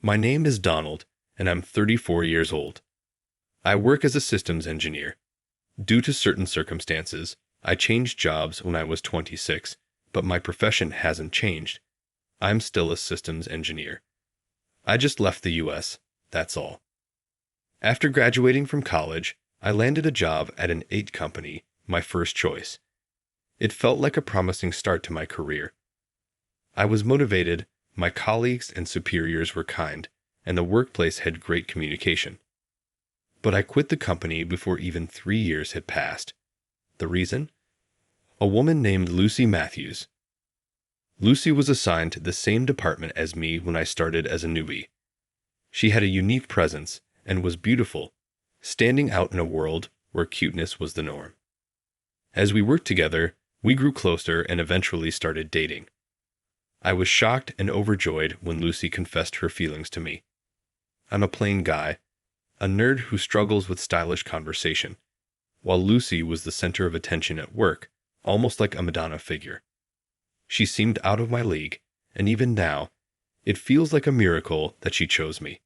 My name is Donald, and I'm 34 years old. I work as a systems engineer. Due to certain circumstances, I changed jobs when I was 26, but my profession hasn't changed. I'm still a systems engineer. I just left the US, that's all. After graduating from college, I landed a job at an aita company, my first choice. It felt like a promising start to my career. I was motivated, my colleagues and superiors were kind, and the workplace had great communication. But I quit the company before even 3 years had passed. The reason? A woman named Lucy Matthews. Lucy was assigned to the same department as me when I started as a newbie. She had a unique presence and was beautiful, standing out in a world where cuteness was the norm. As we worked together, we grew closer and eventually started dating. I was shocked and overjoyed when Lucy confessed her feelings to me. I'm a plain guy, a nerd who struggles with stylish conversation, while Lucy was the center of attention at work, almost like a Madonna figure. She seemed out of my league, and even now, it feels like a miracle that she chose me.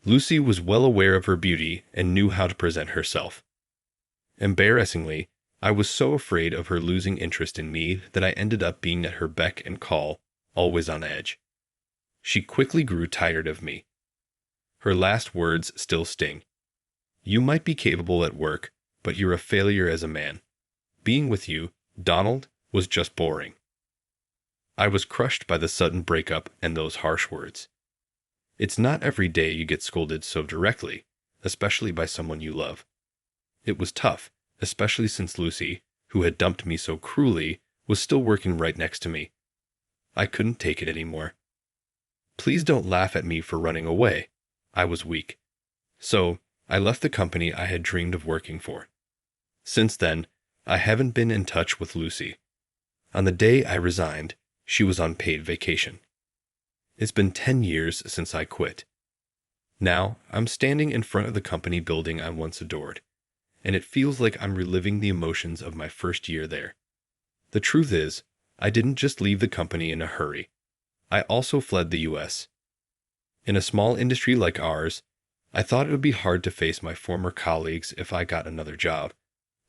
Lucy was well aware of her beauty and knew how to present herself. Embarrassingly, I was so afraid of her losing interest in me that I ended up being at her beck and call, always on edge. She quickly grew tired of me. Her last words still sting. "You might be capable at work, but you're a failure as a man. Being with you, Donald, was just boring." I was crushed by the sudden breakup and those harsh words. It's not every day you get scolded so directly, especially by someone you love. It was tough, especially since Lucy, who had dumped me so cruelly, was still working right next to me. I couldn't take it anymore. Please don't laugh at me for running away. I was weak. So, I left the company I had dreamed of working for. Since then, I haven't been in touch with Lucy. On the day I resigned, she was on paid vacation. It's been 10 years since I quit. Now, I'm standing in front of the company building I once adored, and it feels like I'm reliving the emotions of my first year there. The truth is, I didn't just leave the company in a hurry. I also fled the US. In a small industry like ours, I thought it would be hard to face my former colleagues if I got another job,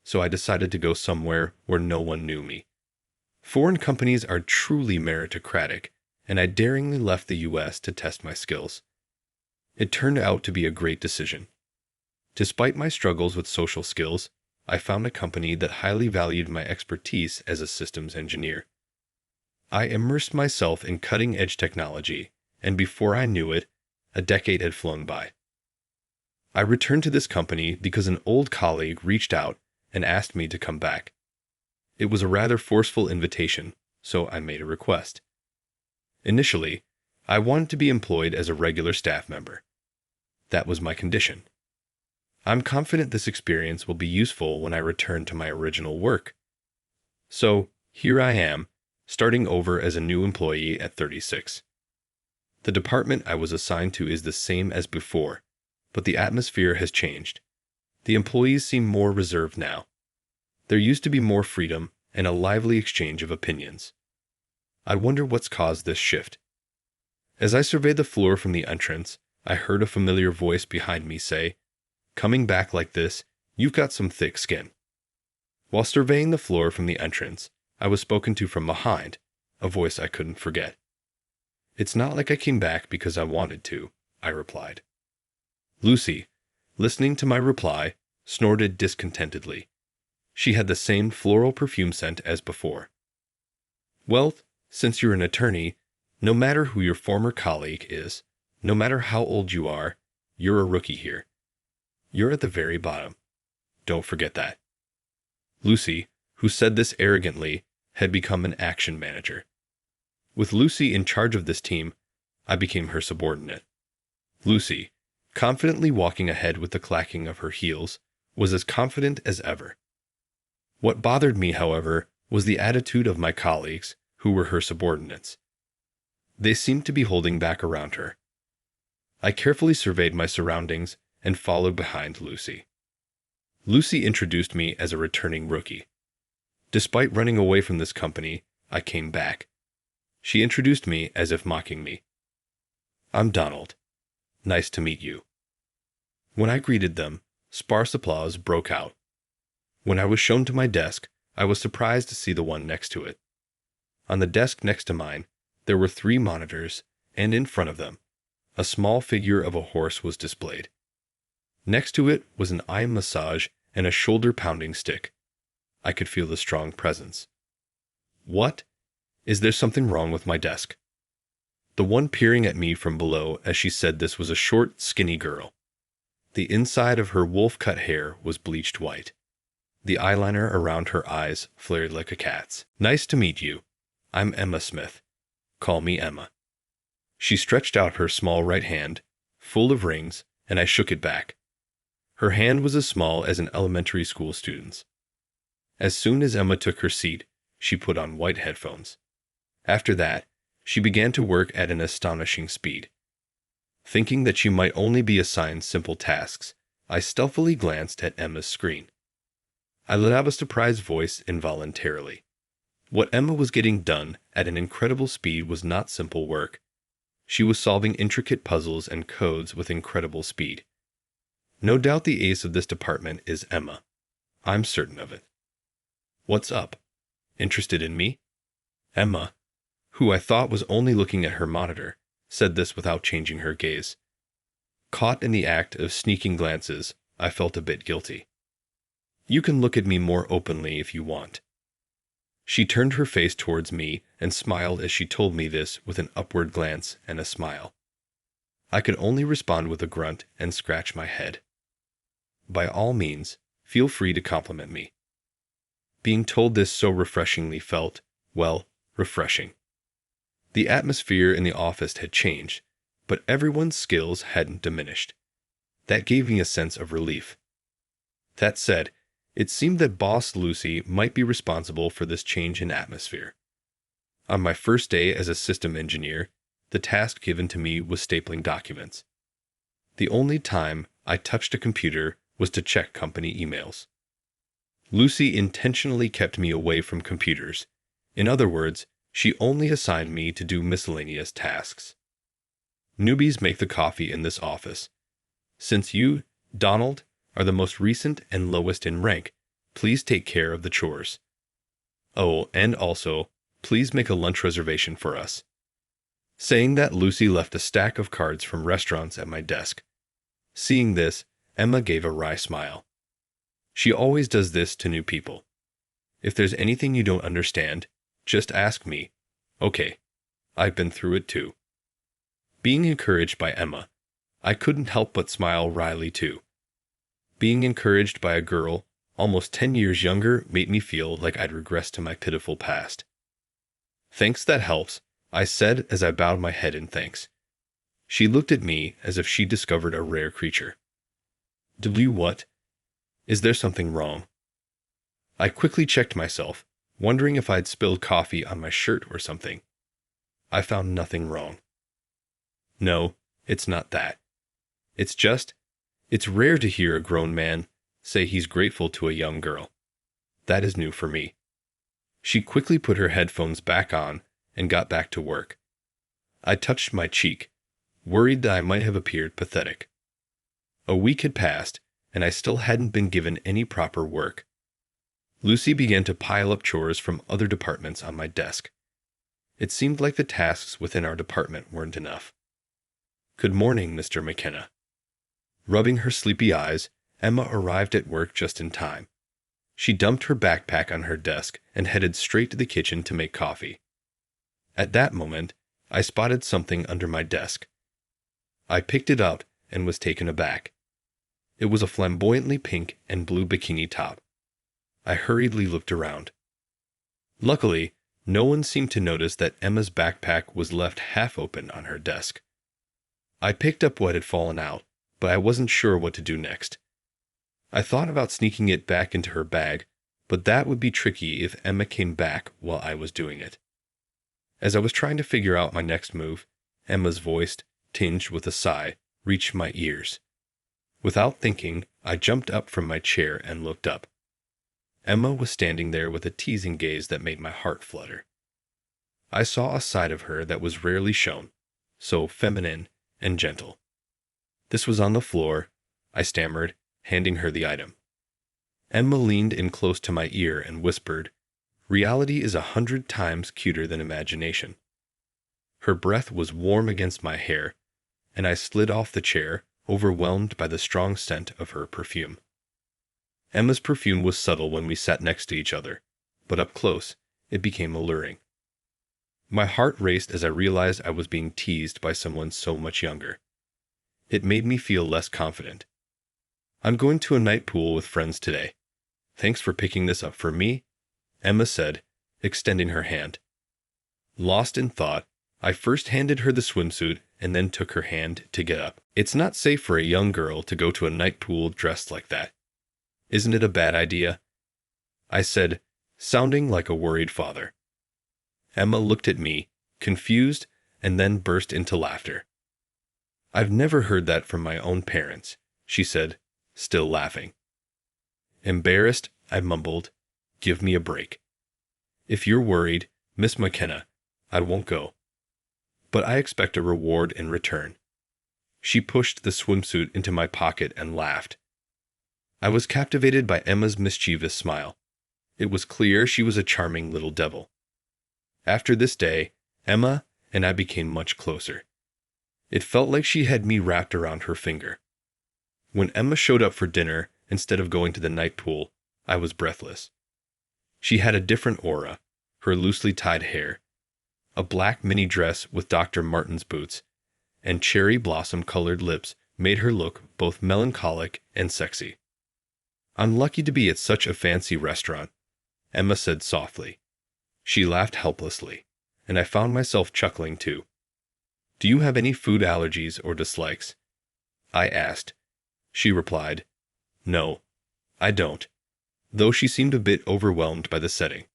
so I decided to go somewhere where no one knew me. Foreign companies are truly meritocratic, and I daringly left the US to test my skills. It turned out to be a great decision. Despite my struggles with social skills, I found a company that highly valued my expertise as a systems engineer. I immersed myself in cutting-edge technology, and before I knew it, a decade had flown by. I returned to this company because an old colleague reached out and asked me to come back. It was a rather forceful invitation, so I made a request. Initially, I wanted to be employed as a regular staff member. That was my condition. I'm confident this experience will be useful when I return to my original work. So, here I am, starting over as a new employee at 36. The department I was assigned to is the same as before, but the atmosphere has changed. The employees seem more reserved now. There used to be more freedom and a lively exchange of opinions. I wonder what's caused this shift. As I surveyed the floor from the entrance, I heard a familiar voice behind me say, "Coming back like this, you've got some thick skin." While surveying the floor from the entrance, I was spoken to from behind, a voice I couldn't forget. "It's not like I came back because I wanted to," I replied. Lucy, listening to my reply, snorted discontentedly. She had the same floral perfume scent as before. "Well, since you're an attorney, no matter who your former colleague is, no matter how old you are, you're a rookie here. You're at the very bottom. Don't forget that." Lucy, who said this arrogantly, had become an action manager. With Lucy in charge of this team, I became her subordinate. Lucy, confidently walking ahead with the clacking of her heels, was as confident as ever. What bothered me, however, was the attitude of my colleagues, who were her subordinates. They seemed to be holding back around her. I carefully surveyed my surroundings and followed behind Lucy. Lucy introduced me as a returning rookie. Despite running away from this company, I came back. She introduced me as if mocking me. I'm Donald. Nice to meet you." When I greeted them, sparse applause broke out. When I was shown to my desk, I was surprised to see the one next to it. On the desk next to mine, there were 3 monitors, and in front of them, a small figure of a horse was displayed. Next to it was an eye massage and a shoulder-pounding stick. I could feel the strong presence. "What? Is there something wrong with my desk?" The one peering at me from below as she said this was a short, skinny girl. The inside of her wolf-cut hair was bleached white. The eyeliner around her eyes flared like a cat's. "Nice to meet you. I'm Emma Smith. Call me Emma." She stretched out her small right hand, full of rings, and I shook it back. Her hand was as small as an elementary school student's. As soon as Emma took her seat, she put on white headphones. After that, she began to work at an astonishing speed. Thinking that she might only be assigned simple tasks, I stealthily glanced at Emma's screen. I let out a surprised voice involuntarily. What Emma was getting done at an incredible speed was not simple work. She was solving intricate puzzles and codes with incredible speed. No doubt the ace of this department is Emma. I'm certain of it. "What's up? Interested in me?" Emma, who I thought was only looking at her monitor, said this without changing her gaze. Caught in the act of sneaking glances, I felt a bit guilty. "You can look at me more openly if you want." She turned her face towards me and smiled as she told me this with an upward glance and a smile. I could only respond with a grunt and scratch my head. By all means, feel free to compliment me. Being told this so refreshingly felt, well, refreshing. The atmosphere in the office had changed, but everyone's skills hadn't diminished. That gave me a sense of relief. That said, it seemed that Boss Lucy might be responsible for this change in atmosphere. On my first day as a system engineer, the task given to me was stapling documents. The only time I touched a computer was to check company emails. Lucy intentionally kept me away from computers. In other words, she only assigned me to do miscellaneous tasks. "Newbies make the coffee in this office. Since you, Donald, are the most recent and lowest in rank, please take care of the chores. Oh, and also, please make a lunch reservation for us." Saying that, Lucy left a stack of cards from restaurants at my desk. Seeing this, Emma gave a wry smile. She always does this to new people. "If there's anything you don't understand, just ask me. Okay, I've been through it too." Being encouraged by Emma, I couldn't help but smile wryly too. Being encouraged by a girl almost 10 years younger made me feel like I'd regressed to my pitiful past. "Thanks, that helps," I said as I bowed my head in thanks. She looked at me as if she discovered a rare creature. "Do you what? Is there something wrong?" I quickly checked myself, wondering if I'd spilled coffee on my shirt or something. I found nothing wrong. "No, it's not that. It's rare to hear a grown man say he's grateful to a young girl. That is new for me." She quickly put her headphones back on and got back to work. I touched my cheek, worried that I might have appeared pathetic. A week had passed, and I still hadn't been given any proper work. Lucy began to pile up chores from other departments on my desk. It seemed like the tasks within our department weren't enough. "Good morning, Mr. McKenna." Rubbing her sleepy eyes, Emma arrived at work just in time. She dumped her backpack on her desk and headed straight to the kitchen to make coffee. At that moment, I spotted something under my desk. I picked it up and was taken aback. It was a flamboyantly pink and blue bikini top. I hurriedly looked around. Luckily, no one seemed to notice that Emma's backpack was left half open on her desk. I picked up what had fallen out, but I wasn't sure what to do next. I thought about sneaking it back into her bag, but that would be tricky if Emma came back while I was doing it. As I was trying to figure out my next move, Emma's voice, tinged with a sigh, reached my ears. Without thinking, I jumped up from my chair and looked up. Emma was standing there with a teasing gaze that made my heart flutter. I saw a side of her that was rarely shown, so feminine and gentle. This was on the floor, I stammered, handing her the item. Emma leaned in close to my ear and whispered, "Reality is 100 times cuter than imagination." Her breath was warm against my hair, and I slid off the chair, overwhelmed by the strong scent of her perfume. Emma's perfume was subtle when we sat next to each other, but up close, it became alluring. My heart raced as I realized I was being teased by someone so much younger. It made me feel less confident. "I'm going to a night pool with friends today. Thanks for picking this up for me," Emma said, extending her hand. Lost in thought, I first handed her the swimsuit and then took her hand to get up. "It's not safe for a young girl to go to a night pool dressed like that. Isn't it a bad idea?" I said, sounding like a worried father. Emma looked at me, confused, and then burst into laughter. "I've never heard that from my own parents," she said, still laughing. Embarrassed, I mumbled, "Give me a break. If you're worried, Miss McKenna, I won't go. But I expect a reward in return." She pushed the swimsuit into my pocket and laughed. I was captivated by Emma's mischievous smile. It was clear she was a charming little devil. After this day, Emma and I became much closer. It felt like she had me wrapped around her finger. When Emma showed up for dinner instead of going to the night pool, I was breathless. She had a different aura, her loosely tied hair, a black mini dress with Dr. Martens boots, and cherry blossom-colored lips made her look both melancholic and sexy. "I'm lucky to be at such a fancy restaurant," Emma said softly. She laughed helplessly, and I found myself chuckling too. "Do you have any food allergies or dislikes?" I asked. She replied, "No, I don't," though she seemed a bit overwhelmed by the setting.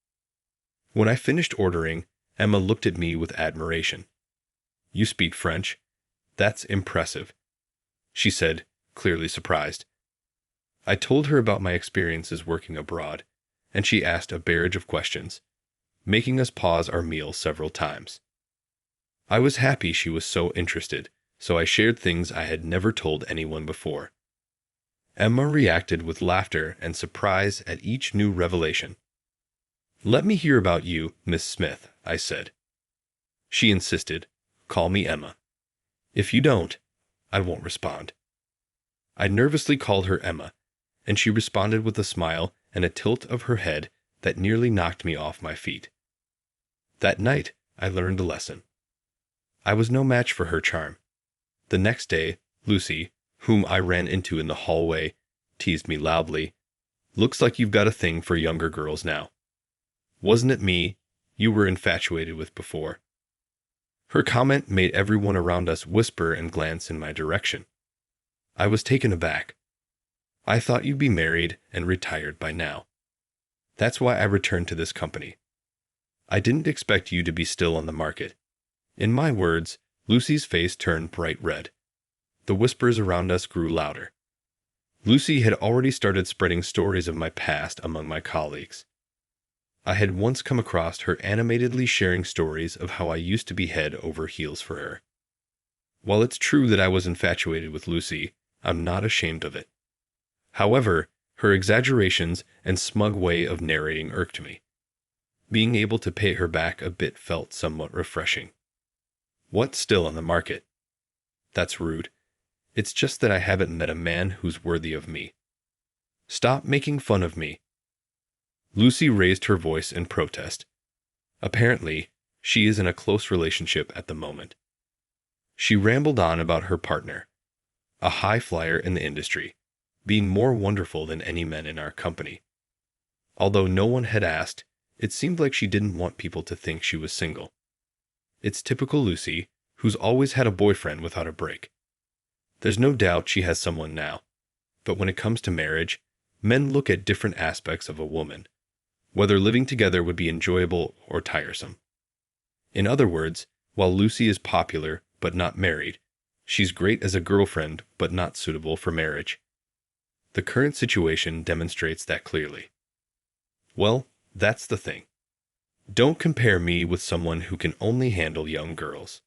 When I finished ordering, Emma looked at me with admiration. "You speak French? That's impressive," she said, clearly surprised. I told her about my experiences working abroad, and she asked a barrage of questions, making us pause our meal several times. I was happy she was so interested, so I shared things I had never told anyone before. Emma reacted with laughter and surprise at each new revelation. "Let me hear about you, Miss Smith," I said. She insisted, "Call me Emma. If you don't, I won't respond." I nervously called her Emma, and she responded with a smile and a tilt of her head that nearly knocked me off my feet. That night, I learned a lesson. I was no match for her charm. The next day, Lucy, whom I ran into in the hallway, teased me loudly, "Looks like you've got a thing for younger girls now. Wasn't it me you were infatuated with before?" Her comment made everyone around us whisper and glance in my direction. I was taken aback. "I thought you'd be married and retired by now. That's why I returned to this company. I didn't expect you to be still on the market." In my words, Lucy's face turned bright red. The whispers around us grew louder. Lucy had already started spreading stories of my past among my colleagues. I had once come across her animatedly sharing stories of how I used to be head over heels for her. While it's true that I was infatuated with Lucy, I'm not ashamed of it. However, her exaggerations and smug way of narrating irked me. Being able to pay her back a bit felt somewhat refreshing. "What's still on the market?" "That's rude. It's just that I haven't met a man who's worthy of me." "Stop making fun of me." Lucy raised her voice in protest. Apparently, she is in a close relationship at the moment. She rambled on about her partner, a high flyer in the industry, being more wonderful than any men in our company. Although no one had asked, it seemed like she didn't want people to think she was single. It's typical Lucy, who's always had a boyfriend without a break. There's no doubt she has someone now, but when it comes to marriage, men look at different aspects of a woman, whether living together would be enjoyable or tiresome. In other words, while Lucy is popular but not married, she's great as a girlfriend but not suitable for marriage. The current situation demonstrates that clearly. Well, that's the thing. Don't compare me with someone who can only handle young girls.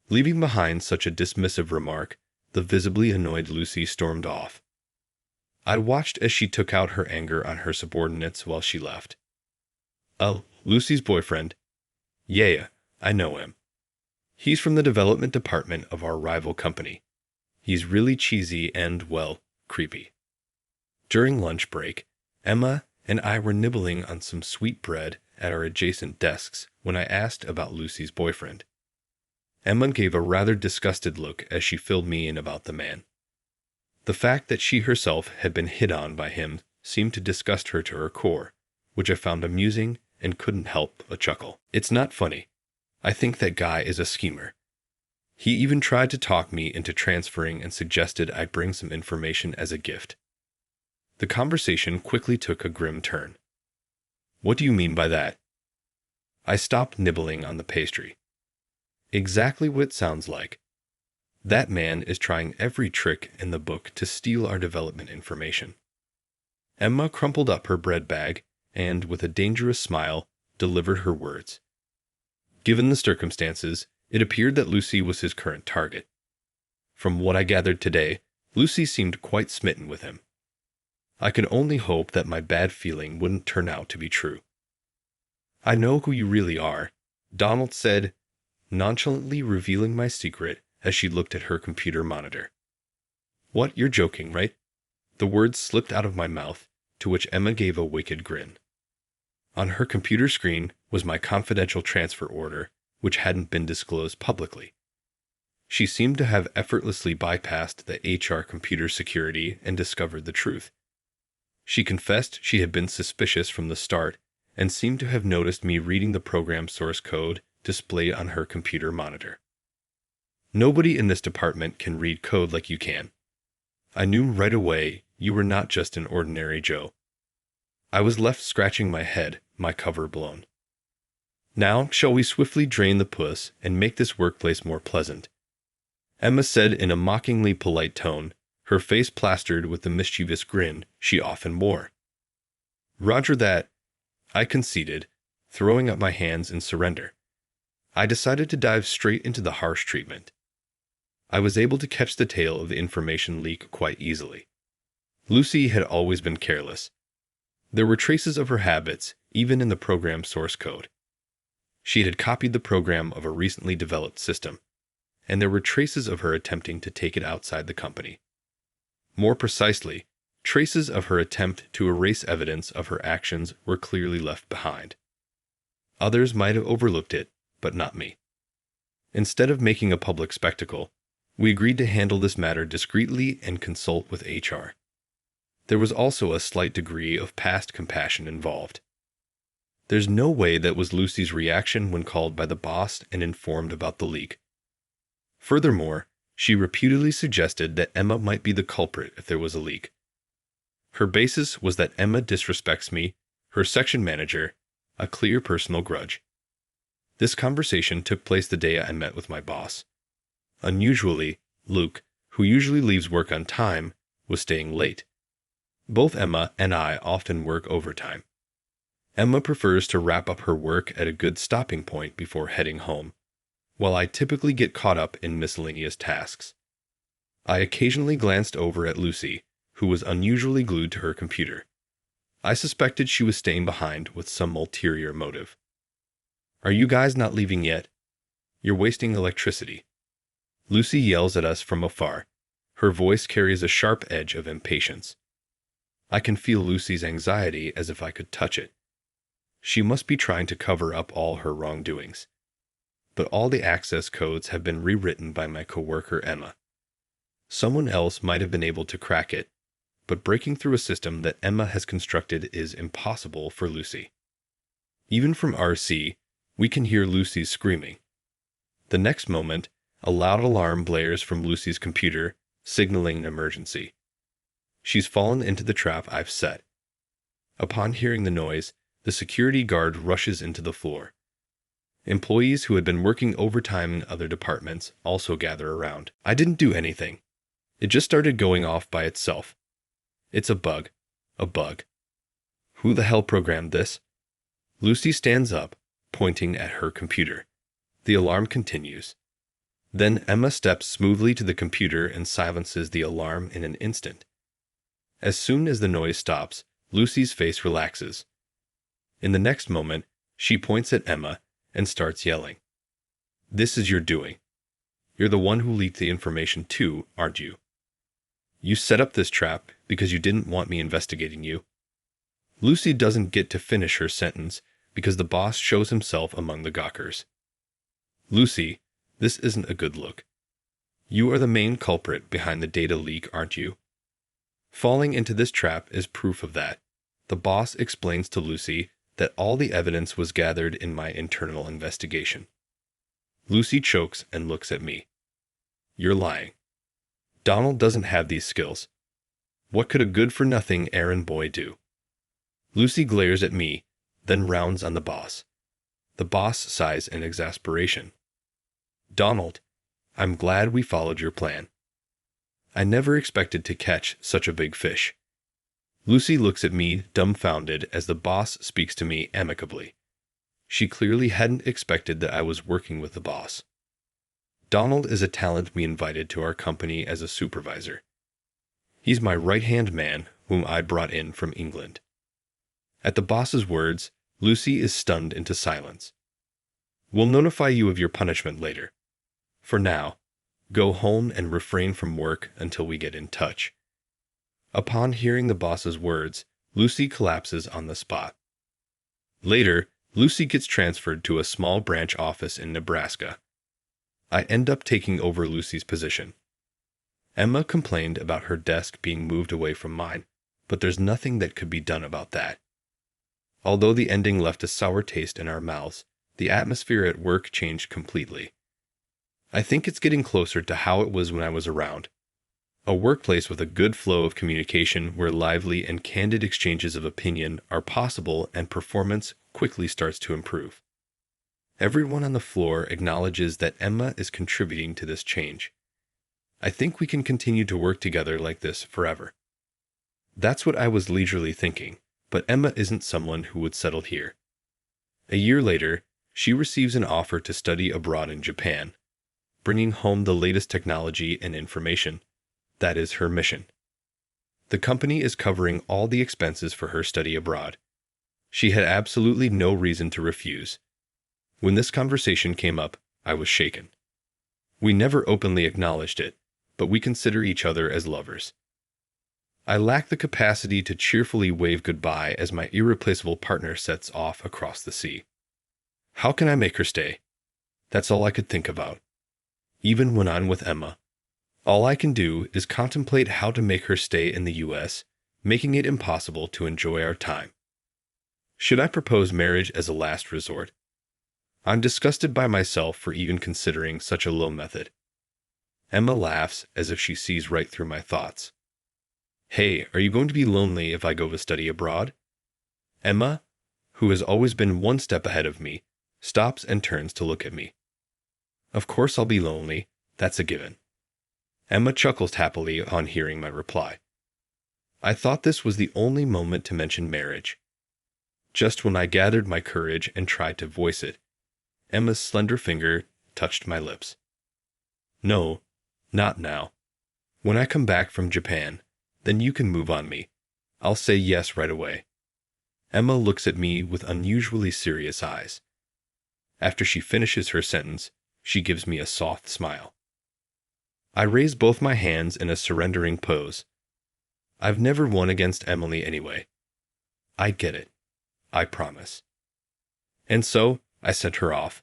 Leaving behind such a dismissive remark, the visibly annoyed Lucy stormed off. I watched as she took out her anger on her subordinates while she left. Oh, Lucy's boyfriend? Yeah, I know him. He's from the development department of our rival company. He's really cheesy and, well, creepy. During lunch break, Emma and I were nibbling on some sweet bread at our adjacent desks when I asked about Lucy's boyfriend. Emma gave a rather disgusted look as she filled me in about the man. The fact that she herself had been hit on by him seemed to disgust her to her core, which I found amusing and couldn't help but chuckle. It's not funny. I think that guy is a schemer. He even tried to talk me into transferring and suggested I bring some information as a gift. The conversation quickly took a grim turn. What do you mean by that? I stopped nibbling on the pastry. Exactly what it sounds like. That man is trying every trick in the book to steal our development information. Emma crumpled up her bread bag and, with a dangerous smile, delivered her words. Given the circumstances, it appeared that Lucy was his current target. From what I gathered today, Lucy seemed quite smitten with him. I could only hope that my bad feeling wouldn't turn out to be true. I know who you really are, Donald said, nonchalantly revealing my secret as she looked at her computer monitor. What, you're joking, right? The words slipped out of my mouth, to which Emma gave a wicked grin. On her computer screen was my confidential transfer order, which hadn't been disclosed publicly. She seemed to have effortlessly bypassed the HR computer security and discovered the truth. She confessed she had been suspicious from the start and seemed to have noticed me reading the program source code displayed on her computer monitor. Nobody in this department can read code like you can. I knew right away you were not just an ordinary Joe. I was left scratching my head, my cover blown. Now, shall we swiftly drain the puss and make this workplace more pleasant? Emma said in a mockingly polite tone, her face plastered with the mischievous grin she often wore. Roger that, I conceded, throwing up my hands in surrender. I decided to dive straight into the harsh treatment. I was able to catch the tail of the information leak quite easily. Lucy had always been careless. There were traces of her habits, even in the program source code. She had copied the program of a recently developed system, and there were traces of her attempting to take it outside the company. More precisely, traces of her attempt to erase evidence of her actions were clearly left behind. Others might have overlooked it, but not me. Instead of making a public spectacle, we agreed to handle this matter discreetly and consult with HR. There was also a slight degree of past compassion involved. There's no way that was Lucy's reaction when called by the boss and informed about the leak. Furthermore, she reputedly suggested that Emma might be the culprit if there was a leak. Her basis was that Emma disrespects me, her section manager, a clear personal grudge. This conversation took place the day I met with my boss. Unusually, Luke, who usually leaves work on time, was staying late. Both Emma and I often work overtime. Emma prefers to wrap up her work at a good stopping point before heading home, while I typically get caught up in miscellaneous tasks. I occasionally glanced over at Lucy, who was unusually glued to her computer. I suspected she was staying behind with some ulterior motive. Are you guys not leaving yet? You're wasting electricity. Lucy yells at us from afar. Her voice carries a sharp edge of impatience. I can feel Lucy's anxiety as if I could touch it. She must be trying to cover up all her wrongdoings. But all the access codes have been rewritten by my coworker Emma. Someone else might have been able to crack it, but breaking through a system that Emma has constructed is impossible for Lucy. Even from RC, we can hear Lucy's screaming. The next moment, a loud alarm blares from Lucy's computer, signaling an emergency. She's fallen into the trap I've set. Upon hearing the noise, the security guard rushes into the floor. Employees who had been working overtime in other departments also gather around. I didn't do anything. It just started going off by itself. It's a bug. A bug. Who the hell programmed this? Lucy stands up, pointing at her computer. The alarm continues. Then Emma steps smoothly to the computer and silences the alarm in an instant. As soon as the noise stops, Lucy's face relaxes. In the next moment, she points at Emma and starts yelling. "This is your doing. You're the one who leaked the information too, aren't you? You set up this trap because you didn't want me investigating you." Lucy doesn't get to finish her sentence because the boss shows himself among the gawkers. "Lucy, this isn't a good look. You are the main culprit behind the data leak, aren't you? Falling into this trap is proof of that." The boss explains to Lucy that all the evidence was gathered in my internal investigation. Lucy chokes and looks at me. "You're lying. Donald doesn't have these skills. What could a good-for-nothing errand boy do?" Lucy glares at me, then rounds on the boss. The boss sighs in exasperation. "Donald, I'm glad we followed your plan. I never expected to catch such a big fish." Lucy looks at me dumbfounded as the boss speaks to me amicably. She clearly hadn't expected that I was working with the boss. Donald is a talent we invited to our company as a supervisor. He's my right-hand man whom I brought in from England. At the boss's words, Lucy is stunned into silence. "We'll notify you of your punishment later. For now, go home and refrain from work until we get in touch." Upon hearing the boss's words, Lucy collapses on the spot. Later, Lucy gets transferred to a small branch office in Nebraska. I end up taking over Lucy's position. Emma complained about her desk being moved away from mine, but there's nothing that could be done about that. Although the ending left a sour taste in our mouths, the atmosphere at work changed completely. I think it's getting closer to how it was when I was around. A workplace with a good flow of communication where lively and candid exchanges of opinion are possible and performance quickly starts to improve. Everyone on the floor acknowledges that Emma is contributing to this change. I think we can continue to work together like this forever. That's what I was leisurely thinking, but Emma isn't someone who would settle here. A year later, she receives an offer to study abroad in Japan, bringing home the latest technology and information. That is her mission. The company is covering all the expenses for her study abroad. She had absolutely no reason to refuse. When this conversation came up, I was shaken. We never openly acknowledged it, but we consider each other as lovers. I lack the capacity to cheerfully wave goodbye as my irreplaceable partner sets off across the sea. How can I make her stay? That's all I could think about. Even when I'm with Emma, all I can do is contemplate how to make her stay in the U.S., making it impossible to enjoy our time. Should I propose marriage as a last resort? I'm disgusted by myself for even considering such a low method. Emma laughs as if she sees right through my thoughts. "Hey, are you going to be lonely if I go to study abroad?" Emma, who has always been one step ahead of me, stops and turns to look at me. "Of course I'll be lonely. That's a given." Emma chuckles happily on hearing my reply. I thought this was the only moment to mention marriage. Just when I gathered my courage and tried to voice it, Emma's slender finger touched my lips. "No, not now. When I come back from Japan, then you can move on me. I'll say yes right away." Emma looks at me with unusually serious eyes. After she finishes her sentence, she gives me a soft smile. I raise both my hands in a surrendering pose. I've never won against Emily anyway. I get it. I promise. And so, I sent her off.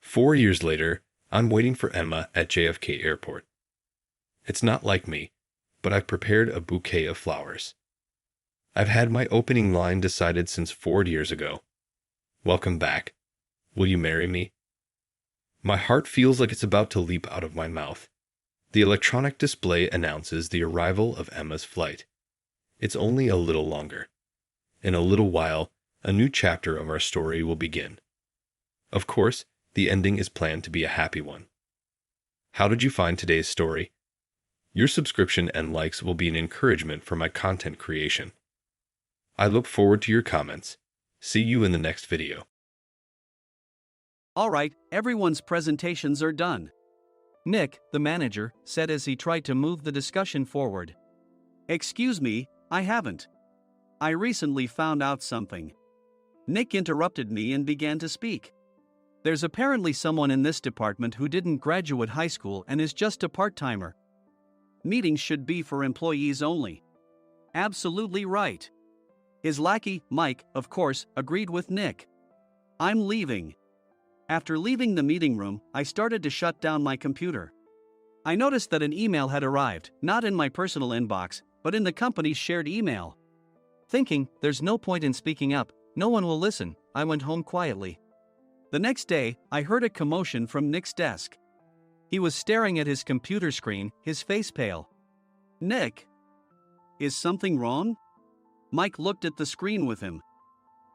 4 years later, I'm waiting for Emma at JFK Airport. It's not like me, but I've prepared a bouquet of flowers. I've had my opening line decided since 4 years ago. "Welcome back. Will you marry me?" My heart feels like it's about to leap out of my mouth. The electronic display announces the arrival of Emma's flight. It's only a little longer. In a little while, a new chapter of our story will begin. Of course, the ending is planned to be a happy one. How did you find today's story? Your subscription and likes will be an encouragement for my content creation. I look forward to your comments. See you in the next video. Alright, everyone's presentations are done. Nick, the manager, said as he tried to move the discussion forward. "Excuse me, I haven't. I recently found out something." Nick interrupted me and began to speak. "There's apparently someone in this department who didn't graduate high school and is just a part-timer." "Meetings should be for employees only." "Absolutely right." His lackey, Mike, of course, agreed with Nick. "I'm leaving." After leaving the meeting room, I started to shut down my computer. I noticed that an email had arrived, not in my personal inbox, but in the company's shared email. Thinking, there's no point in speaking up, no one will listen, I went home quietly. The next day, I heard a commotion from Nick's desk. He was staring at his computer screen, his face pale. "Nick, is something wrong?" Mike looked at the screen with him.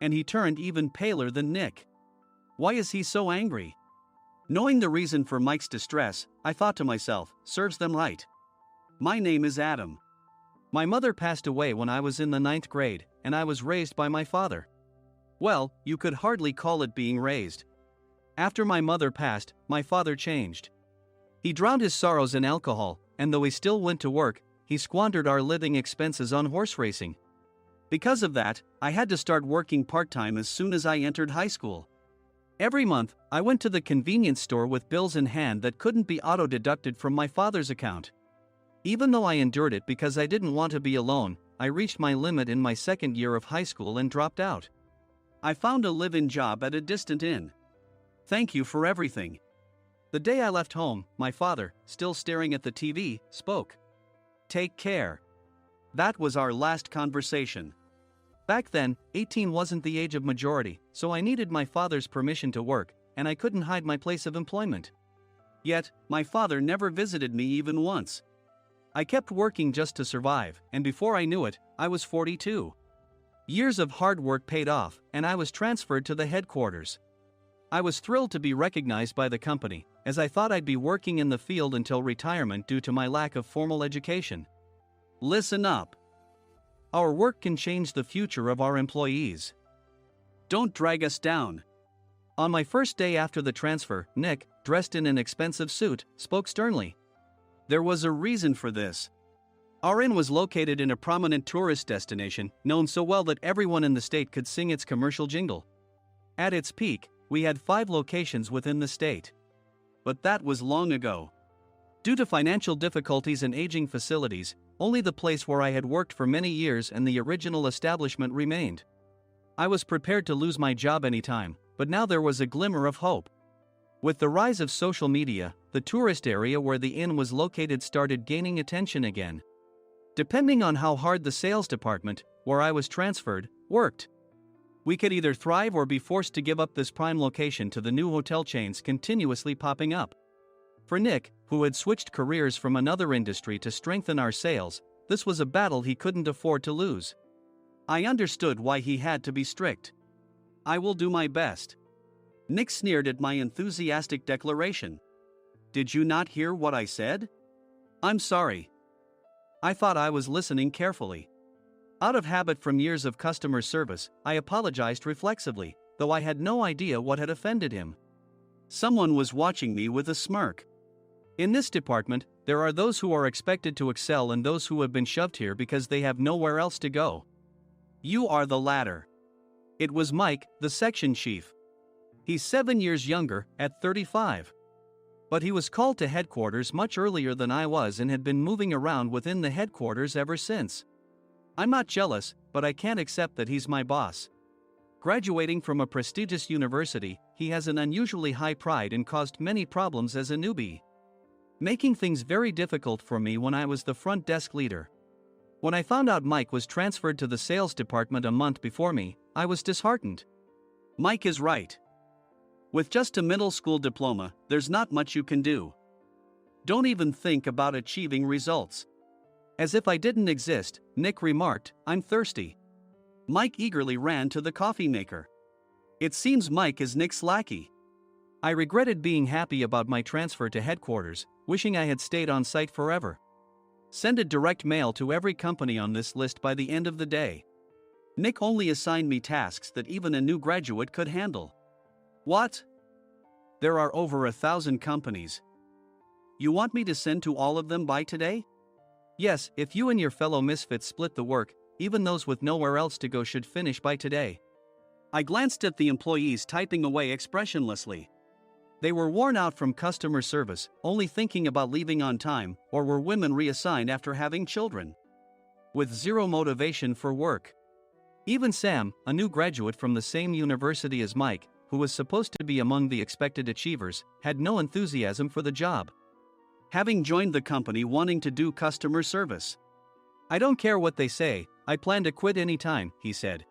And he turned even paler than Nick. Why is he so angry? Knowing the reason for Mike's distress, I thought to myself, serves them right. My name is Adam. My mother passed away when I was in the 9th grade, and I was raised by my father. Well, you could hardly call it being raised. After my mother passed, my father changed. He drowned his sorrows in alcohol, and though he still went to work, he squandered our living expenses on horse racing. Because of that, I had to start working part-time as soon as I entered high school. Every month, I went to the convenience store with bills in hand that couldn't be auto-deducted from my father's account. Even though I endured it because I didn't want to be alone, I reached my limit in my second year of high school and dropped out. I found a live-in job at a distant inn. Thank you for everything. The day I left home, my father, still staring at the TV, spoke. Take care. That was our last conversation. Back then, 18 wasn't the age of majority, so I needed my father's permission to work, and I couldn't hide my place of employment. Yet, my father never visited me even once. I kept working just to survive, and before I knew it, I was 42. Years of hard work paid off, and I was transferred to the headquarters. I was thrilled to be recognized by the company, as I thought I'd be working in the field until retirement due to my lack of formal education. Listen up. Our work can change the future of our employees. Don't drag us down. On my first day after the transfer, Nick, dressed in an expensive suit, spoke sternly. There was a reason for this. Our inn was located in a prominent tourist destination, known so well that everyone in the state could sing its commercial jingle. At its peak, we had 5 locations within the state. But that was long ago. Due to financial difficulties and aging facilities, only the place where I had worked for many years and the original establishment remained. I was prepared to lose my job anytime, but now there was a glimmer of hope. With the rise of social media, the tourist area where the inn was located started gaining attention again. Depending on how hard the sales department, where I was transferred, worked, we could either thrive or be forced to give up this prime location to the new hotel chains continuously popping up. For Nick, who had switched careers from another industry to strengthen our sales, this was a battle he couldn't afford to lose. I understood why he had to be strict. I will do my best. Nick sneered at my enthusiastic declaration. Did you not hear what I said? I'm sorry. I thought I was listening carefully. Out of habit from years of customer service, I apologized reflexively, though I had no idea what had offended him. Someone was watching me with a smirk. In this department, there are those who are expected to excel and those who have been shoved here because they have nowhere else to go. You are the latter. It was Mike, the section chief. He's 7 years younger, at 35. But he was called to headquarters much earlier than I was and had been moving around within the headquarters ever since. I'm not jealous, but I can't accept that he's my boss. Graduating from a prestigious university, he has an unusually high pride and caused many problems as a newbie, making things very difficult for me when I was the front desk leader. When I found out Mike was transferred to the sales department a month before me, I was disheartened. Mike is right. With just a middle school diploma, there's not much you can do. Don't even think about achieving results. As if I didn't exist, Nick remarked, I'm thirsty. Mike eagerly ran to the coffee maker. It seems Mike is Nick's lackey. I regretted being happy about my transfer to headquarters, wishing I had stayed on site forever. Send a direct mail to every company on this list by the end of the day. Nick only assigned me tasks that even a new graduate could handle. What? There are over 1,000 companies. You want me to send to all of them by today? Yes, if you and your fellow misfits split the work, even those with nowhere else to go should finish by today. I glanced at the employees typing away expressionlessly. They were worn out from customer service, only thinking about leaving on time, or were women reassigned after having children, with zero motivation for work. Even Sam, a new graduate from the same university as Mike, who was supposed to be among the expected achievers, had no enthusiasm for the job. Having joined the company wanting to do customer service. I don't care what they say, I plan to quit anytime, he said.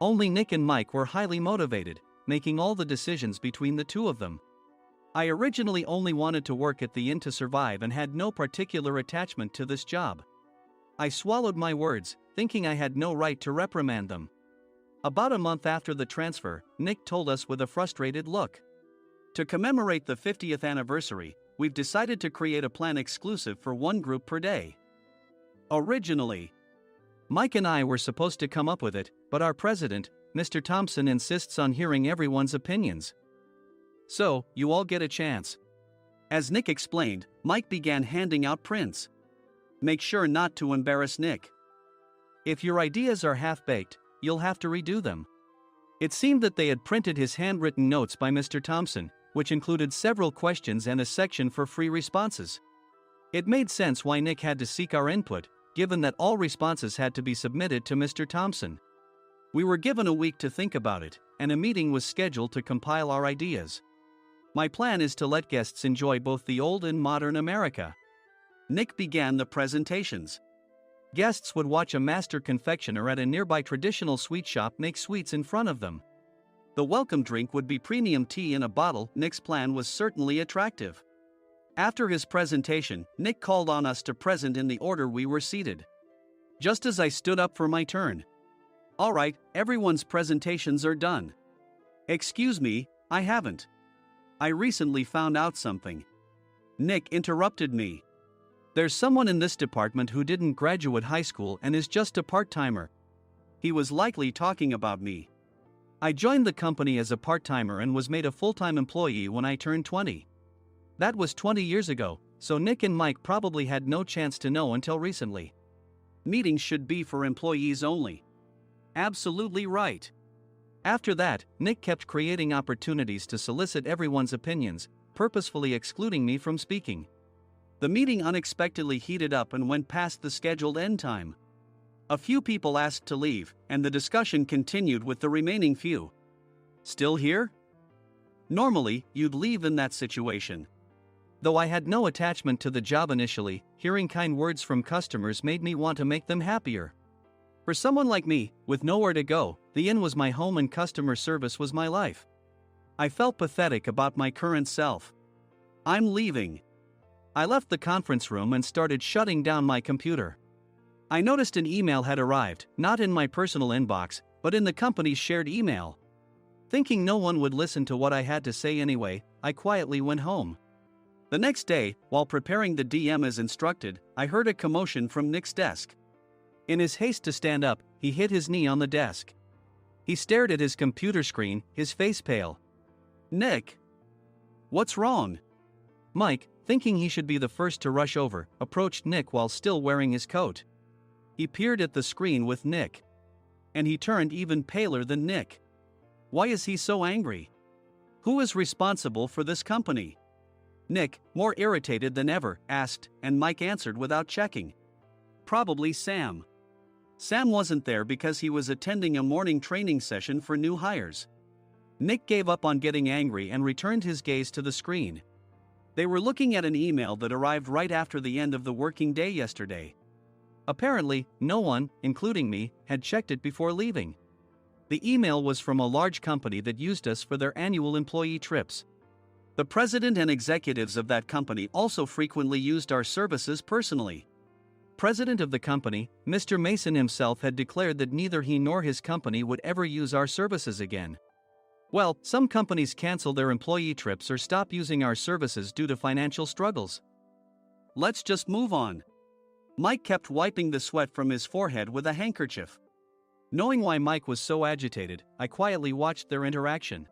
Only Nick and Mike were highly motivated, making all the decisions between the two of them. I originally only wanted to work at the inn to survive and had no particular attachment to this job. I swallowed my words, thinking I had no right to reprimand them. About a month after the transfer, Nick told us with a frustrated look. To commemorate the 50th anniversary, we've decided to create a plan exclusive for one group per day. Originally, Mike and I were supposed to come up with it, but our president, Mr. Thompson, insists on hearing everyone's opinions. So, you all get a chance. As Nick explained, Mike began handing out prints. Make sure not to embarrass Nick. If your ideas are half-baked, you'll have to redo them. It seemed that they had printed his handwritten notes by Mr. Thompson, which included several questions and a section for free responses. It made sense why Nick had to seek our input, given that all responses had to be submitted to Mr. Thompson. We were given a week to think about it, and a meeting was scheduled to compile our ideas. My plan is to let guests enjoy both the old and modern America. Nick began the presentations. Guests would watch a master confectioner at a nearby traditional sweet shop make sweets in front of them. The welcome drink would be premium tea in a bottle. Nick's plan was certainly attractive. After his presentation, Nick called on us to present in the order we were seated. Just as I stood up for my turn. All right, everyone's presentations are done. Excuse me, I haven't. I recently found out something. Nick interrupted me. There's someone in this department who didn't graduate high school and is just a part-timer. He was likely talking about me. I joined the company as a part-timer and was made a full-time employee when I turned 20. That was 20 years ago, so Nick and Mike probably had no chance to know until recently. Meetings should be for employees only. Absolutely right. After that, Nick kept creating opportunities to solicit everyone's opinions, purposefully excluding me from speaking. The meeting unexpectedly heated up and went past the scheduled end time. A few people asked to leave, and the discussion continued with the remaining few. Still here? Normally, you'd leave in that situation. Though I had no attachment to the job initially, hearing kind words from customers made me want to make them happier. For someone like me, with nowhere to go, the inn was my home and customer service was my life. I felt pathetic about my current self. I'm leaving. I left the conference room and started shutting down my computer. I noticed an email had arrived, not in my personal inbox, but in the company's shared email. Thinking no one would listen to what I had to say anyway, I quietly went home. The next day, while preparing the DM as instructed, I heard a commotion from Nick's desk. In his haste to stand up, he hit his knee on the desk. He stared at his computer screen, his face pale. Nick! What's wrong? Mike, thinking he should be the first to rush over, approached Nick while still wearing his coat. He peered at the screen with Nick. And he turned even paler than Nick. Why is he so angry? Who is responsible for this company? Nick, more irritated than ever, asked, and Mike answered without checking. Probably Sam. Sam wasn't there because he was attending a morning training session for new hires. Nick gave up on getting angry and returned his gaze to the screen. They were looking at an email that arrived right after the end of the working day yesterday. Apparently, no one, including me, had checked it before leaving. The email was from a large company that used us for their annual employee trips. The president and executives of that company also frequently used our services personally. President of the company, Mr. Mason himself had declared that neither he nor his company would ever use our services again. Well, some companies cancel their employee trips or stop using our services due to financial struggles. Let's just move on. Mike kept wiping the sweat from his forehead with a handkerchief. Knowing why Mike was so agitated, I quietly watched their interaction.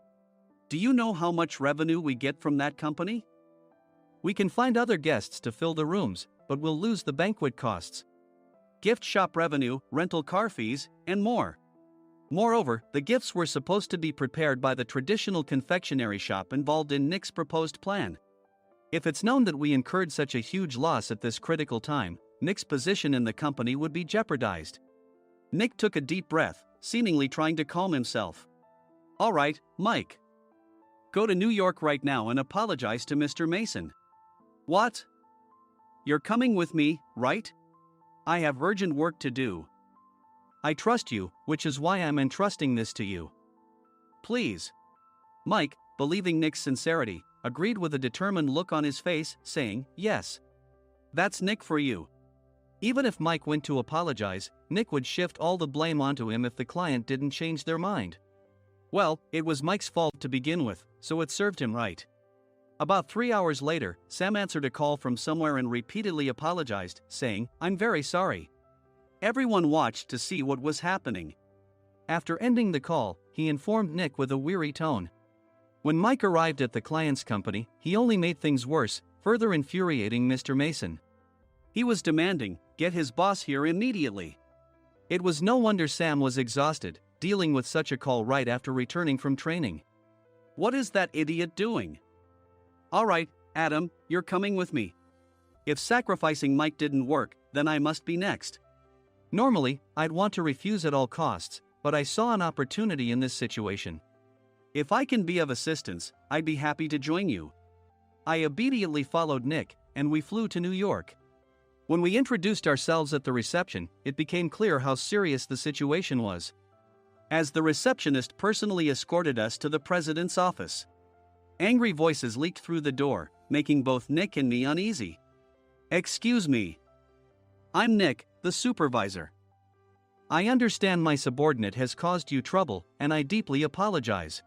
Do you know how much revenue we get from that company? We can find other guests to fill the rooms, but we'll lose the banquet costs, gift shop revenue, rental car fees, and more. Moreover, the gifts were supposed to be prepared by the traditional confectionery shop involved in Nick's proposed plan. If it's known that we incurred such a huge loss at this critical time, Nick's position in the company would be jeopardized. Nick took a deep breath, seemingly trying to calm himself. All right, Mike. Go to New York right now and apologize to Mr. Mason. What? You're coming with me, right? I have urgent work to do. I trust you, which is why I'm entrusting this to you. Please. Mike, believing Nick's sincerity, agreed with a determined look on his face, saying, yes. That's Nick for you. Even if Mike went to apologize, Nick would shift all the blame onto him if the client didn't change their mind. Well, it was Mike's fault to begin with, so it served him right. About 3 hours later, Sam answered a call from somewhere and repeatedly apologized, saying, I'm very sorry. Everyone watched to see what was happening. After ending the call, he informed Nick with a weary tone. When Mike arrived at the client's company, he only made things worse, further infuriating Mr. Mason. He was demanding, get his boss here immediately. It was no wonder Sam was exhausted, dealing with such a call right after returning from training. What is that idiot doing? All right, Adam, you're coming with me. If sacrificing Mike didn't work, then I must be next. Normally, I'd want to refuse at all costs, but I saw an opportunity in this situation. If I can be of assistance, I'd be happy to join you. I obediently followed Nick, and we flew to New York. When we introduced ourselves at the reception, it became clear how serious the situation was, as the receptionist personally escorted us to the president's office. Angry voices leaked through the door, making both Nick and me uneasy. Excuse me. I'm Nick, the supervisor. I understand my subordinate has caused you trouble, and I deeply apologize.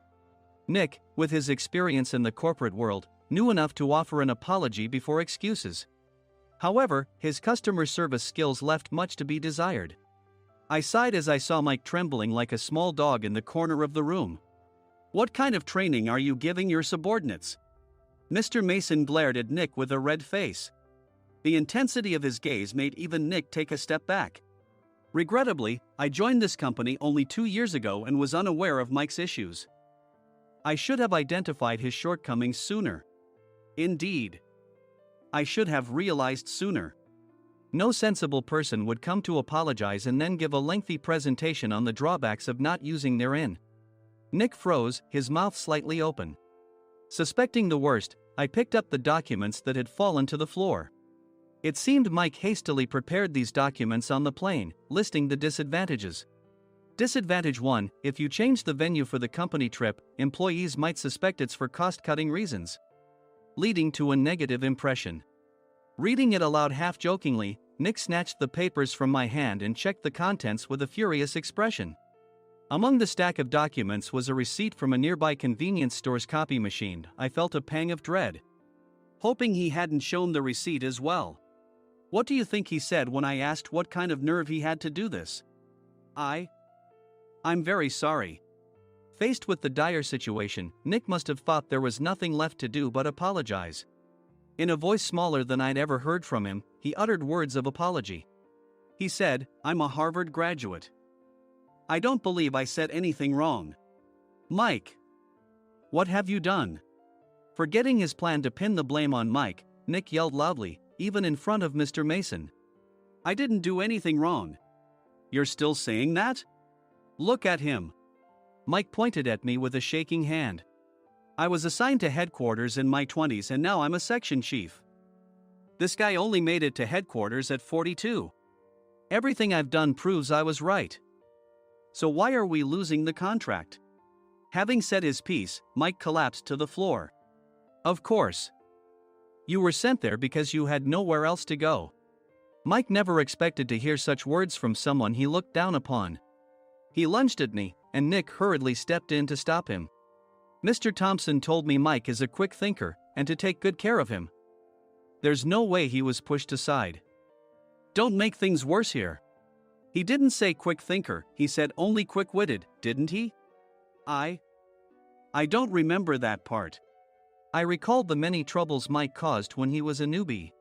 Nick, with his experience in the corporate world, knew enough to offer an apology before excuses. However, his customer service skills left much to be desired. I sighed as I saw Mike trembling like a small dog in the corner of the room. What kind of training are you giving your subordinates? Mr. Mason glared at Nick with a red face. The intensity of his gaze made even Nick take a step back. Regrettably, I joined this company only 2 years ago and was unaware of Mike's issues. I should have identified his shortcomings sooner. Indeed. I should have realized sooner. No sensible person would come to apologize and then give a lengthy presentation on the drawbacks of not using their in. Nick froze, his mouth slightly open. Suspecting the worst, I picked up the documents that had fallen to the floor. It seemed Mike hastily prepared these documents on the plane, listing the disadvantages. Disadvantage 1: if you change the venue for the company trip, employees might suspect it's for cost-cutting reasons, leading to a negative impression. Reading it aloud half-jokingly, Nick snatched the papers from my hand and checked the contents with a furious expression. Among the stack of documents was a receipt from a nearby convenience store's copy machine. I felt a pang of dread, hoping he hadn't shown the receipt as well. What do you think he said when I asked what kind of nerve he had to do this? I'm very sorry. Faced with the dire situation, Nick must have thought there was nothing left to do but apologize. In a voice smaller than I'd ever heard from him, he uttered words of apology. He said, I'm a Harvard graduate. I don't believe I said anything wrong. Mike, what have you done? Forgetting his plan to pin the blame on Mike, Nick yelled loudly, even in front of Mr. Mason. I didn't do anything wrong. You're still saying that? Look at him. Mike pointed at me with a shaking hand. I was assigned to headquarters in my 20s and now I'm a section chief. This guy only made it to headquarters at 42. Everything I've done proves I was right. So why are we losing the contract? Having said his piece, Mike collapsed to the floor. Of course. You were sent there because you had nowhere else to go. Mike never expected to hear such words from someone he looked down upon. He lunged at me, and Nick hurriedly stepped in to stop him. Mr. Thompson told me Mike is a quick thinker, and to take good care of him. There's no way he was pushed aside. Don't make things worse here. He didn't say quick thinker, he said only quick-witted, didn't he? I don't remember that part. I recalled the many troubles Mike caused when he was a newbie.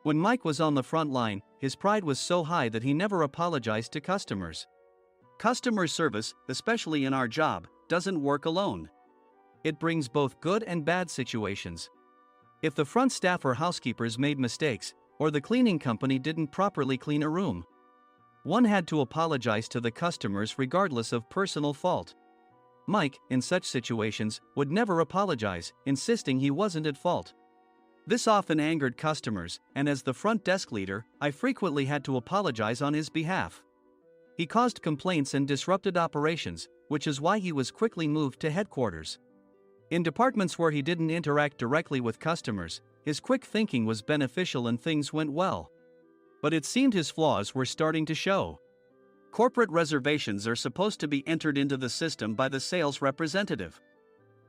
When Mike was on the front line, his pride was so high that he never apologized to customers. Customer service, especially in our job, doesn't work alone. It brings both good and bad situations. If the front staff or housekeepers made mistakes, or the cleaning company didn't properly clean a room, one had to apologize to the customers regardless of personal fault. Mike, in such situations, would never apologize, insisting he wasn't at fault. This often angered customers, and as the front desk leader, I frequently had to apologize on his behalf. He caused complaints and disrupted operations, which is why he was quickly moved to headquarters. In departments where he didn't interact directly with customers, his quick thinking was beneficial and things went well. But it seemed his flaws were starting to show. Corporate reservations are supposed to be entered into the system by the sales representative.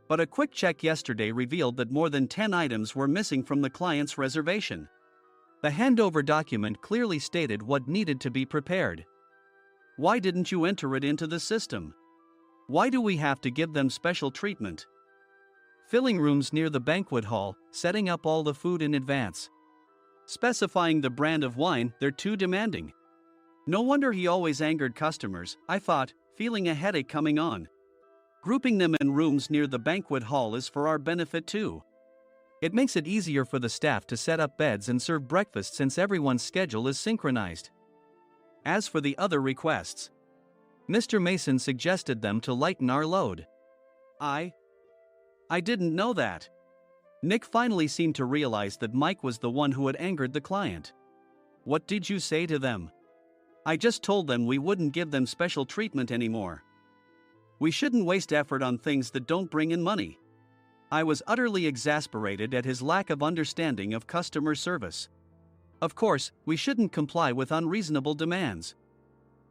But a quick check yesterday revealed that more than 10 items were missing from the client's reservation. The handover document clearly stated what needed to be prepared. Why didn't you enter it into the system? Why do we have to give them special treatment? Filling rooms near the banquet hall, setting up all the food in advance. Specifying the brand of wine, they're too demanding. No wonder he always angered customers, I thought, feeling a headache coming on. Grouping them in rooms near the banquet hall is for our benefit too. It makes it easier for the staff to set up beds and serve breakfast since everyone's schedule is synchronized. As for the other requests, Mr. Mason suggested them to lighten our load. I didn't know that. Nick finally seemed to realize that Mike was the one who had angered the client. What did you say to them? I just told them we wouldn't give them special treatment anymore. We shouldn't waste effort on things that don't bring in money. I was utterly exasperated at his lack of understanding of customer service. Of course, we shouldn't comply with unreasonable demands.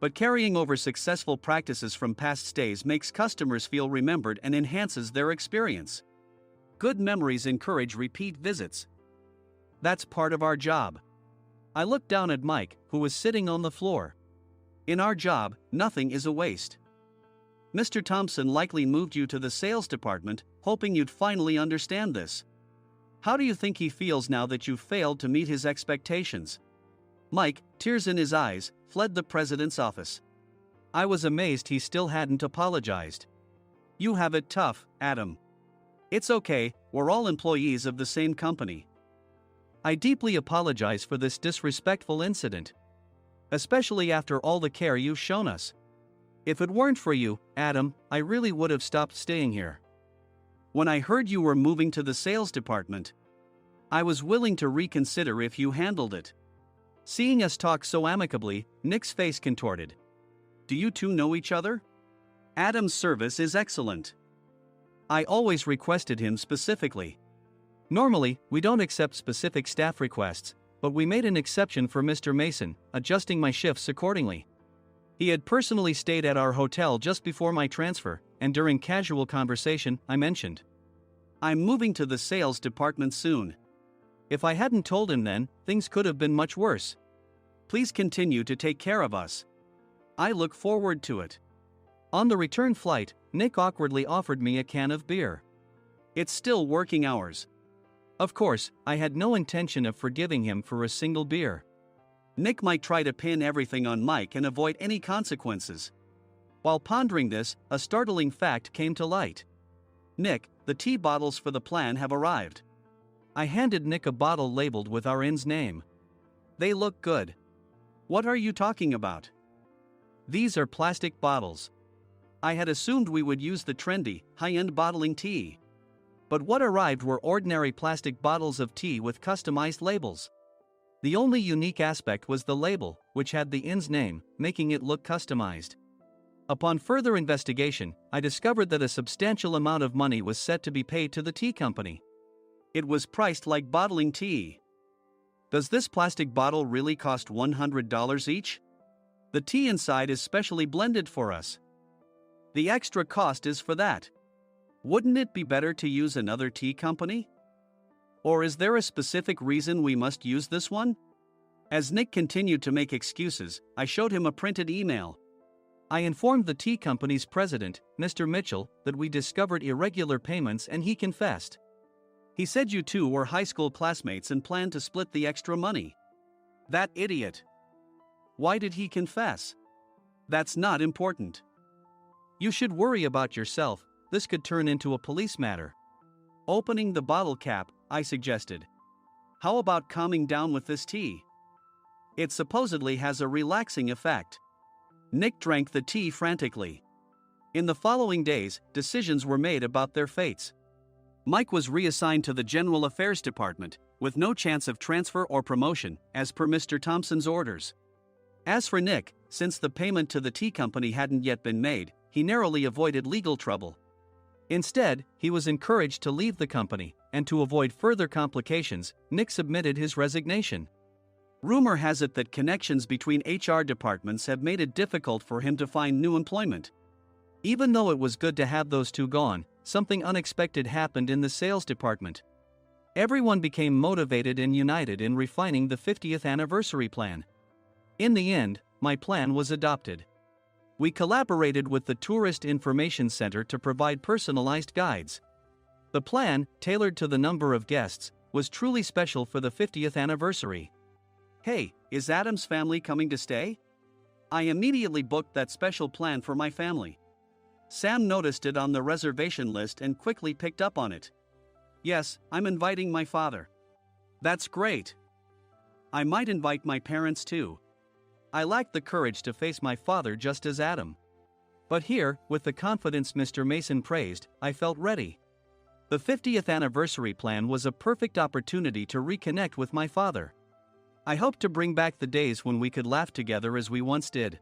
But carrying over successful practices from past stays makes customers feel remembered and enhances their experience. Good memories encourage repeat visits. That's part of our job. I looked down at Mike, who was sitting on the floor. In our job, nothing is a waste. Mr. Thompson likely moved you to the sales department, hoping you'd finally understand this. How do you think he feels now that you've failed to meet his expectations? Mike, tears in his eyes, fled the president's office. I was amazed he still hadn't apologized. You have it tough, Adam. It's okay, we're all employees of the same company. I deeply apologize for this disrespectful incident. Especially after all the care you've shown us. If it weren't for you, Adam, I really would have stopped staying here. When I heard you were moving to the sales department, I was willing to reconsider if you handled it. Seeing us talk so amicably, Nick's face contorted. Do you two know each other? Adam's service is excellent. I always requested him specifically. Normally, we don't accept specific staff requests, but we made an exception for Mr. Mason, adjusting my shifts accordingly. He had personally stayed at our hotel just before my transfer, and during casual conversation, I mentioned, I'm moving to the sales department soon. If I hadn't told him then, things could have been much worse. Please continue to take care of us. I look forward to it. On the return flight, Nick awkwardly offered me a can of beer. It's still working hours. Of course, I had no intention of forgiving him for a single beer. Nick might try to pin everything on Mike and avoid any consequences. While pondering this, a startling fact came to light. Nick, the tea bottles for the plan have arrived. I handed Nick a bottle labeled with our inn's name. They look good. What are you talking about? These are plastic bottles. I had assumed we would use the trendy, high-end bottling tea. But what arrived were ordinary plastic bottles of tea with customized labels. The only unique aspect was the label, which had the inn's name, making it look customized. Upon further investigation, I discovered that a substantial amount of money was set to be paid to the tea company. It was priced like bottling tea. Does this plastic bottle really cost $100 each? The tea inside is specially blended for us. The extra cost is for that. Wouldn't it be better to use another tea company? Or is there a specific reason we must use this one? As Nick continued to make excuses, I showed him a printed email. I informed the tea company's president, Mr. Mitchell, that we discovered irregular payments and he confessed. He said you two were high school classmates and planned to split the extra money. That idiot. Why did he confess? That's not important. You should worry about yourself, this could turn into a police matter. Opening the bottle cap, I suggested. How about calming down with this tea? It supposedly has a relaxing effect. Nick drank the tea frantically. In the following days, decisions were made about their fates. Mike was reassigned to the General Affairs Department, with no chance of transfer or promotion, as per Mr. Thompson's orders. As for Nick, since the payment to the tea company hadn't yet been made, he narrowly avoided legal trouble. Instead, he was encouraged to leave the company, and to avoid further complications, Nick submitted his resignation. Rumor has it that connections between HR departments have made it difficult for him to find new employment. Even though it was good to have those two gone, something unexpected happened in the sales department. Everyone became motivated and united in refining the 50th anniversary plan. In the end, my plan was adopted. We collaborated with the Tourist Information Center to provide personalized guides. The plan, tailored to the number of guests, was truly special for the 50th anniversary. Hey, is Adam's family coming to stay? I immediately booked that special plan for my family. Sam noticed it on the reservation list and quickly picked up on it. Yes, I'm inviting my father. That's great. I might invite my parents too. I lacked the courage to face my father just as Adam. But here, with the confidence Mr. Mason praised, I felt ready. The 50th anniversary plan was a perfect opportunity to reconnect with my father. I hoped to bring back the days when we could laugh together as we once did.